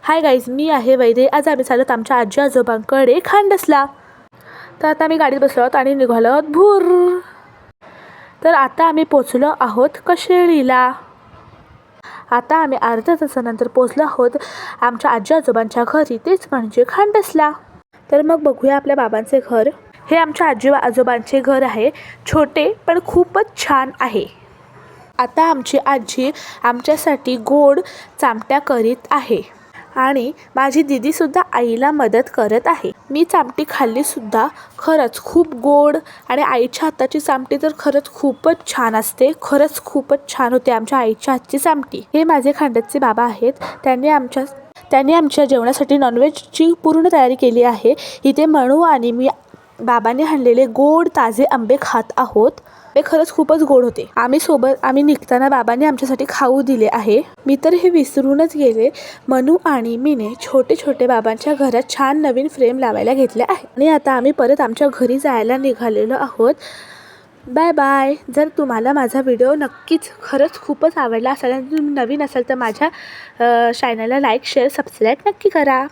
Hi guys, मी आहे वैदे. आज आम्ही चालत आमच्या आजी आजोबांकडे खांडसला. तर आता आम्ही गाडीत बसलो आहोत आणि निघालो आहोत भूर. तर आता आम्ही पोचलो आहोत कशेळीला. आता आम्ही अर्ध्या तासानंतर पोचलो आहोत आमच्या आजी आजोबांच्या घरी, तेच म्हणजे खांडसला. तर मग बघूया आपल्या बाबांचे घर. हे आमच्या आजी आजोबांचे घर आहे. छोटे पण खूपच छान आहे. आता आमची आजी आमच्यासाठी गोड चामट्या करीत आहे आणि माझी दीदीसुद्धा आईला मदत करत आहे. मी चामटी खाल्लीसुद्धा. खरंच खूप गोड आणि आईच्या हाताची चामटी तर खरंच खूपच छान असते. खरंच खूपच छान होते आमच्या आईच्या हातची चामटी. हे माझे खांडसचे बाबा आहेत. त्यांनी आमच्या जेवणासाठी नॉनव्हेजची पूर्ण तयारी केली आहे. इथे मनू आणि मी बाबांनी आणलेले गोड ताजे आंबे खात आहोत. ते खरंच खूपच गोड होते. आम्ही निघताना बाबांनी आमच्यासाठी खाऊ दिले आहे. मी तर हे विसरूनच गेले. मनू आणि मीने छोटे छोटे बाबांच्या घरात छान नवीन फ्रेम लावायला घेतले आहे आणि आता आम्ही परत आमच्या घरी जायला निघालेलो आहोत. Bye bye. जर तुम्हाला माझा व्हिडिओ नक्कीच खरंच खूपच आवडला असेल आणि तुम्ही नवीन असाल तर माझ्या चॅनलला लाईक शेअर सबस्क्राईब नक्की करा.